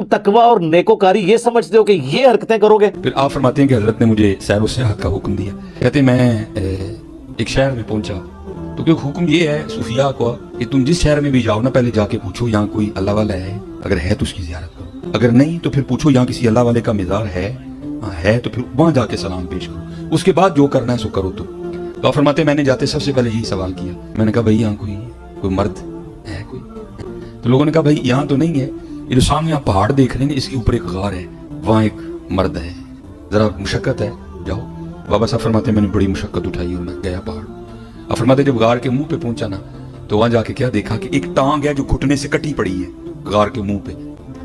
तकवा और नेकोकारी ये समझते हो कि ये हरकतें करोगे। फिर आप फरमाते हैं कि हजरत ने मुझे सैर व सियाहत का हुक्म दिया। कहते मैं एक शहर में पहुंचा तो क्योंकि हुक्म ये है सूफिया को कि तुम जिस शहर में भी जाओ ना, पहले जाके पूछो यहाँ कोई अल्लाह वाला है, अगर है तो उसकी ज़ियारत करो, अगर नहीं तो फिर पूछो यहाँ किसी अल्लाह वाले का मज़ार है तो फिर वहाँ जाके सलाम पेश करो, उसके बाद जो करना है सो करो। तो आप फरमाते मैंने जाते सबसे पहले यही सवाल किया। मैंने कहा भाई यहाँ कोई मर्द है कोई? तो लोगों ने कहा भाई यहाँ तो नहीं है, ये जो सामने आप पहाड़ देख रहे हैं इसके ऊपर एक गार है, वहाँ एक मर्द है, जरा मुशक्कत है, जाओ। बाबा साहब फरमाते मैंने बड़ी मुशक्कत उठाई और मैं गया पहाड़। अब फरमाते जब गार के मुंह पे पहुंचा ना तो वहां जाके क्या देखा कि एक टांग है जो घुटने से कटी पड़ी है गार के मुंह पे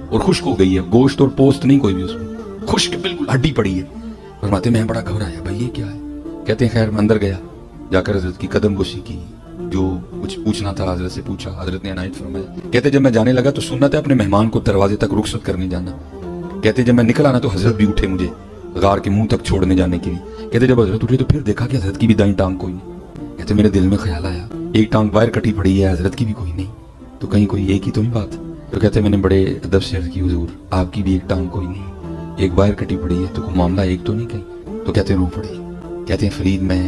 और खुश्क हो गई है, गोश्त और पोस्ट नहीं कोई भी उसमें, खुश्क बिल्कुल हड्डी पड़ी है। फरमाते मैं बड़ा घबराया, भाई ये क्या है? कहते हैं खैर मैं अंदर गया, जाकर हजरत की कदम बोसी की, जो कुछ पूछना था हजरत से पूछा, हजरत ने इनायत फरमाया। कहते जब मैं जाने लगा तो सुन्नत है अपने मेहमान को दरवाजे तक रुखसत करने जाना। कहते जब मैं निकला ना तो हजरत भी उठे मुझे गार के मुंह तक छोड़ने जाने के लिए। कहते जब हजरत उठे तो फिर देखा कि हजरत की भी दाईं टांग कोई नहीं। कहते मेरे दिल में ख्याल आया एक टांग बाहर कटी पड़ी है, हजरत की भी कोई नहीं, तो कहीं कोई एक ही तो नहीं बात। तो कहते मैंने बड़े अदब से अर्ज की हुजूर आपकी भी एक टांग कोई नहीं, एक बाहर कटी पड़ी है, तो कोई मामला एक तो नहीं कहीं? तो कहते रो पड़ी। कहते हैं फरीद मैं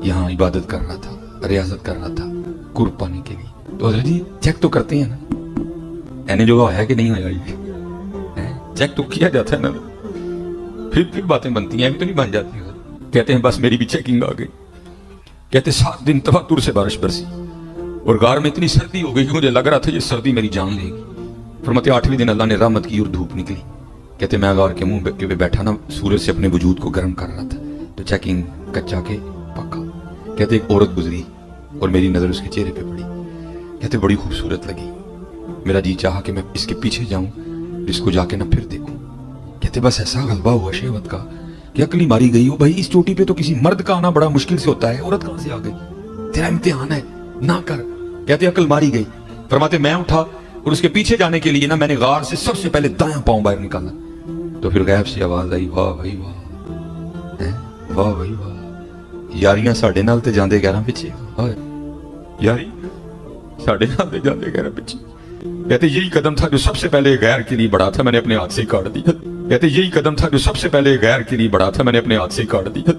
यहाँ इबादत कर रहा था, रियाजत कर रहा था कुर्ब पाने के लिए। तो हजरत जी चेक तो करते हैं ना, एने जो है कि नहीं होगा, ये चेक तो किया जाता है ना, फिर बातें बनती हैं, अभी तो नहीं बन जाती। कहते हैं बस मेरी भी चेकिंग आ गई। कहते 7 दिन तवातुर से बारिश बरसी और गार में इतनी सर्दी हो गई कि मुझे लग रहा था ये सर्दी मेरी जान लेगी। फरमाते 8वें दिन अल्लाह ने रहमत की और धूप निकली। कहते मैं गार के मुंह पे बैठा ना सूरज से अपने वजूद को गर्म कर रहा था, तो चेकिंग कच्चा के पक्का। कहते एक औरत गुजरी और मेरी नजर उसके चेहरे पे पड़ी। कहते बड़ी खूबसूरत लगी, मेरा जी चाहा कि मैं इसके पीछे जाऊं, इसको जाके ना फिर देखूं। कहते बस ऐसा गलबा हुआ शहवत का कि अकली मारी गई हो। भाई इस चोटी पे तो किसी मर्द का आना बड़ा मुश्किल से होता है, औरत कहां से आ गई? तेरा इम्तिहान है ना कर। कहते अकल मारी गई। फरमाते मैं उठा और उसके पीछे जाने के लिए ना मैंने गार से सबसे पहले दायां पांव बाहर निकाला। तो फिर गैब से आवाज आई, वाह भाई वाह, वाह भाई वाह, यारियां साडे नाल ते जांदे गैरां पिछे, यारी साडे नाल ते जांदे गैरां पिछे। कहते यही कदम था जो सबसे पहले गैर के लिए बढ़ा था, मैंने अपने हाथ से ही काट दिया। कहते यही कदम था जो सबसे पहले गैर के लिए बढ़ा था, मैंने अपने हाथ से ही काट दिया।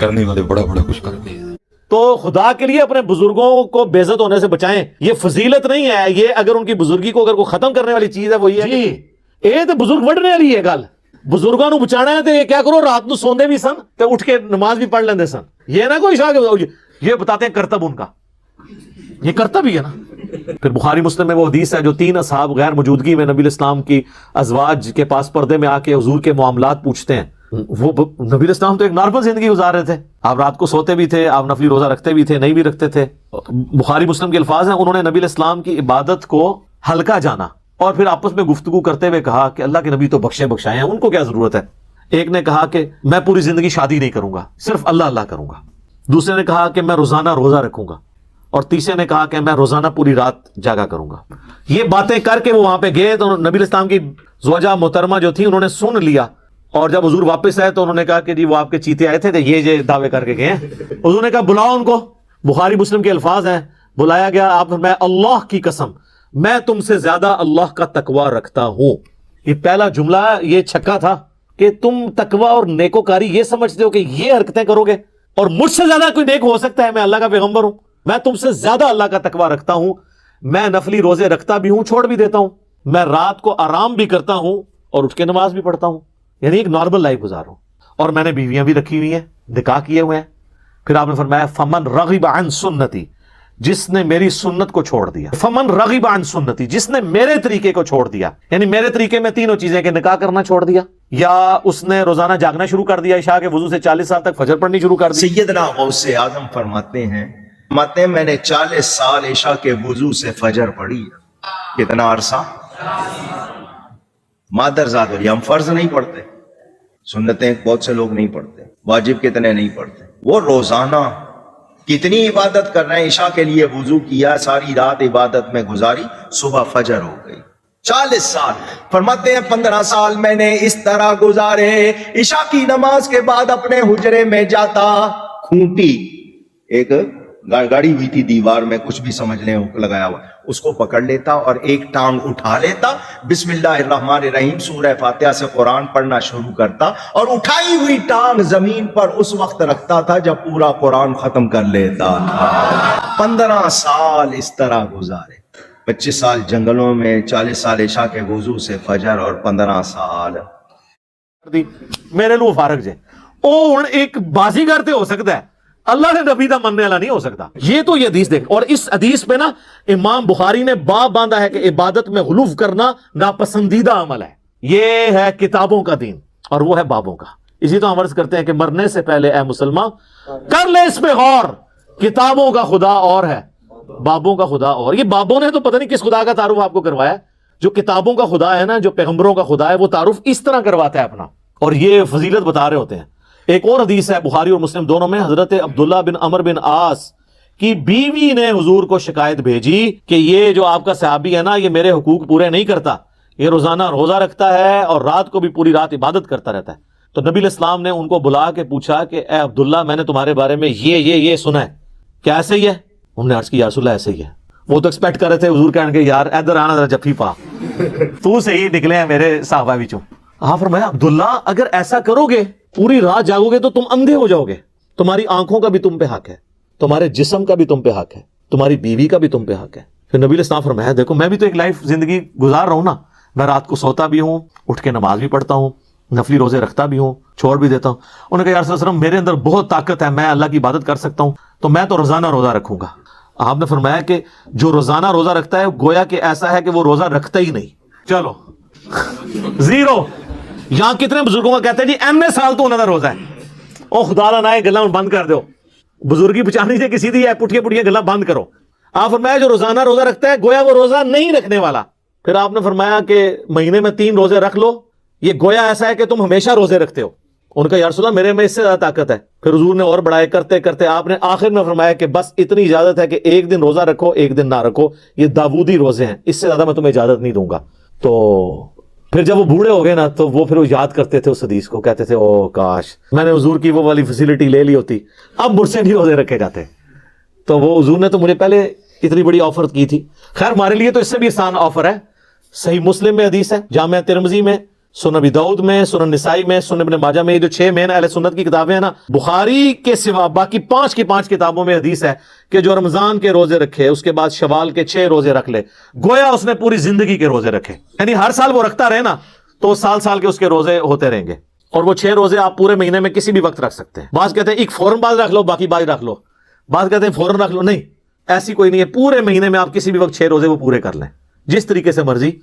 करने वाले बड़ा बड़ा कुछ कर दिया। तो खुदा के लिए अपने बुजुर्गों को बेइज्जत होने से बचाएं, ये फजीलत नहीं है। ये अगर उनकी बुजुर्गी को अगर कोई खत्म करने वाली चीज है वो ये है ये तो बुजुर्ग बढ़ने वाली है गल। बुजुर्गों को बचाना है तो ये क्या करो, रात को सोंदे भी सन तो उठ के नमाज भी पढ़ लेंदे सन। ये ना कोई ये बताते हैं कर्तव्य उनका, ये कर्तव्य है ना। फिर बुखारी मुस्लिम में वो हदीस है जो 3 असहाब गैर मौजूदगी में नबी इस्लाम की अजवाज के पास पर्दे में आके हुजूर के मामलात पूछते हैं। वो नबी इस्लाम तो एक नॉर्मल जिंदगी गुजार रहे थे, आप रात को सोते भी थे, आप नफली रोजा रखते भी थे, नहीं भी रखते थे। बुखारी मुस्लिम के अल्फाज हैं, उन्होंने नबी इस्लाम की इबादत को हल्का जाना और फिर आपस में गुफ्तगू करते हुए कहा कि अल्लाह के नबी तो बख्शे बख्शाए हैं, उनको क्या जरूरत है। एक ने कहा कि मैं पूरी जिंदगी शादी नहीं करूंगा, सिर्फ अल्लाह अल्लाह करूंगा। दूसरे ने कहा कि मैं रोजाना रोजा रखूंगा और तीसरे ने कहा कि मैं रोजाना पूरी रात जागा करूंगा। ये बातें करके वो वहां पे गए तो नबी इस्लाम की ज़ौजा मोहतरमा जो थी उन्होंने सुन लिया और जब हुजूर वापस आए तो उन्होंने कहा कि जी वो आपके चीते आए थे ये दावे करके गए हैं। हुजूर ने कहा बुलाओ उनको। बुखारी मुस्लिम के अल्फाज हैं, बुलाया गया। आप मैं अल्लाह की कसम मैं तुमसे ज्यादा अल्लाह का तकवा रखता हूं। ये पहला जुमला ये छक्का था कि तुम तकवा और नेकोकारी ये समझते हो कि ये हरकतें करोगे और मुझसे ज्यादा कोई नेक हो सकता है, मैं अल्लाह का पैगंबर हूं, मैं तुमसे ज्यादा अल्लाह का तकवा रखता हूं, मैं नफली रोजे रखता भी हूं, छोड़ भी देता हूं, मैं रात को आराम भी करता हूं और उठ के नमाज भी पढ़ता हूं, यानी एक नॉर्मल लाइफ गुजारूं, और मैंने बीवियां भी रखी हुई हैं, निकाह किए हुए हैं। फिर आपने फरमाया फमन रगिब अन सुन्नती, जिसने मेरी सुन्नत को छोड़ दिया, फमन रगिब अन सुन्नती, जिसने मेरे तरीके को छोड़ दिया, यानी मेरे तरीके में तीनों चीजें के निकाह करना छोड़ दिया, या उसने रोजाना जागना शुरू कर दिया, इशा के वजू से 40 साल तक फजर पढ़नी शुरू कर दी। सैयदना गौसे आजम फरमाते हैं मैंने 40 साल इशा के वजू से फजर पढ़ी। कितना अरसा? मादरजाद वाली हम फर्ज नहीं पढ़ते, सुन्नतें बहुत से लोग नहीं पढ़ते, वाजिब कितने नहीं पढ़ते, वो रोजाना कितनी इबादत कर रहे हैं। इशा के लिए वुजू किया, सारी रात इबादत में गुजारी, सुबह फजर हो गई। 40 साल। फरमाते हैं 15 साल मैंने इस तरह गुजारे, इशा की नमाज के बाद अपने हुजरे में जाता, खूंटी एक गाड़ी हुई थी दीवार में, कुछ भी समझ लें, हुक लगाया हुआ, उसको पकड़ लेता और एक टांग उठा लेता, बिस्मिल्लाहिर्रहमानिर्रहीम सूरह फातिहा से कुरान पढ़ना शुरू करता और उठाई हुई टांग जमीन पर उस वक्त रखता था जब पूरा कुरान खत्म कर लेता था। 15 साल इस तरह गुजारे, 25 साल जंगलों में, 40 साल इशा के वुजू से फजर और 15 साल मेरे लिए फारग जे ओ हुण एक बाजीगर ते हो सकता है, अल्लाह ने नबी दा मनने वाला नहीं हो सकता। ये तो ये हदीस देख, और इस हदीस पे ना इमाम बुखारी ने बाब बांधा है कि इबादत में गुलूफ करना नापसंदीदा अमल है। ये है किताबों का दीन और वो है बाबों का। इसी तो हम अर्ज करते हैं कि मरने से पहले ए मुसलमान कर ले इस पे गौर, किताबों का खुदा और है, बाबों का खुदा और। ये बाबों ने तो पता नहीं किस खुदा का तारुफ आपको करवाया। जो किताबों का खुदा है ना, जो पैगंबरों का खुदा है, वो तारुफ इस तरह करवाता है अपना, और ये फजीलत बता रहे होते हैं। एक और हदीस है बुखारी और मुस्लिम दोनों में, हजरत अब्दुल्ला बिन अमर बिन आस की बीवी ने हुजूर को शिकायत भेजी कि ये जो आपका सहाबी है ना, ये मेरे हुकूक पूरे नहीं करता, ये रोजाना रोजा रखता है और रात को भी पूरी रात इबादत करता रहता है। तो नबी इस्लाम ने उनको बुला के पूछा कि ए अब्दुल्ला, मैंने तुम्हारे बारे में ये सुना है, क्या ऐसे ही है? उन्होंने अर्ज किया, या रसूलल्लाह ऐसे ही है। वो तो एक्सपेक्ट कर रहे थे हुजूर कहने यार इधर आना जरा जफ्फी पा, तू से ही निकले हैं मेरे साहबा विचों। हाँ फरमाया, अब्दुल्ला अगर ऐसा करोगे, पूरी रात जागोगे तो तुम अंधे हो जाओगे, तुम्हारी आंखों का भी तुम पे हक है, तुम्हारे जिस्म का भी तुम पे हक है, तुम्हारी बीवी का भी तुम पे हक है। फिर नबी इस्लाम फरमाया, देखो मैं भी तो एक लाइफ जिंदगी गुजार रहा हूं ना, मैं रात को सोता भी हूं, उठ के नमाज भी पढ़ता हूं, नफली रोजे रखता भी हूं, छोड़ भी देता हूं। उन्होंने कहा, यार सल्लल्लाहु अलैहि वसल्लम मेरे अंदर बहुत ताकत है, मैं अल्लाह की इबादत कर सकता हूं, तो मैं तो रोजाना रोजा रखूंगा। आपने फरमाया कि जो रोजाना रोजा रखता है गोया कि ऐसा है कि वो रोजा रखता ही नहीं। चलो जीरो। यहां कितने बुजुर्गों का कहते हैं जी एमए साल तो उन्होंने रोजा है, ओ खुदा दा नाए गल्लां बंद कर दो, बुजुर्गी बचानी से किसी दी है, पुठिया पुठिया गल्लां बंद करो। आप फरमाया जो रोजाना रोजा रखता है गोया वो रोजा नहीं रखने वाला। फिर आपने फरमाया कि महीने में 3 रोजे रख लो, ये गोया ऐसा है कि तुम हमेशा रोजे रखते हो। उनका या रसूलल्लाह मेरे में इससे ज्यादा ताकत है। फिर हुजूर ने और बढ़ाए, करते करते आपने आखिर में फरमाया कि बस इतनी इजाजत है कि एक दिन रोजा रखो, एक दिन ना रखो, ये दाऊदी रोजे हैं, इससे ज्यादा मैं तुम्हें इजाजत नहीं दूंगा। तो फिर जब वो बूढ़े हो गए ना, तो वो फिर वो याद करते थे उस हदीस को, कहते थे ओ काश मैंने हुजूर की वो वाली फैसिलिटी ले ली होती, अब मुझसे नहीं रोजे रखे जाते। तो वो हुजूर ने तो मुझे पहले इतनी बड़ी ऑफर की थी। खैर हमारे लिए तो इससे भी आसान ऑफर है। सही मुस्लिम में हदीस है, जामिया तिरमिजी में, सुनन अबी दाऊद में, सुनन निसाई में, सुनन इब्न माजा में, ये जो 6 मेन अहले सुन्नत की किताबें हैं ना, बुखारी के सिवा बाकी 5 की 5 किताबों में हदीस है कि जो रमजान के रोजे रखे, उसके बाद शवाल के 6 रोजे रख ले, गोया उसने पूरी जिंदगी के रोजे रखे। यानी हर साल वो रखता रहे ना, तो साल साल के उसके रोजे होते रहेंगे। और वो 6 रोजे आप पूरे महीने में किसी भी वक्त रख सकते हैं। बात कहते हैं एक फौरन बाद रख लो, बाकी बाद रख लो, बात कहते हैं फौरन रख लो, नहीं ऐसी कोई नहीं है, पूरे महीने में आप किसी भी वक्त 6 रोजे वो पूरे कर लें, जिस तरीके से मर्जी।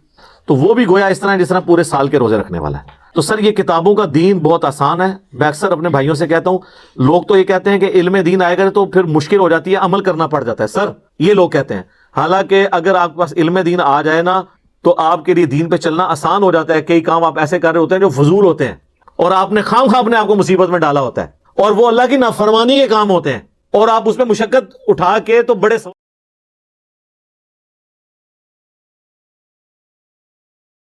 तो वो भी गोया इस तरह जिस तरह पूरे साल के रोजे रखने वाला है। तो सर ये किताबों का दीन बहुत आसान है। मैं अक्सर अपने भाइयों से कहता हूं, लोग तो ये कहते हैं कि इल्म दीन आएगा तो फिर मुश्किल हो जाती है, अमल करना पड़ जाता है। सर ये लोग कहते हैं, हालांकि अगर आपके पास इल्म दीन आ जाए ना, तो आपके लिए दीन पे चलना आसान हो जाता है। कई काम आप ऐसे कर रहे होते हैं जो फजूल होते हैं, और आपने खामखा अपने आपको मुसीबत में डाला होता है, और वो अल्लाह की नाफरमानी के काम होते हैं, और आप उसमें मुशक्कत उठा के तो बड़े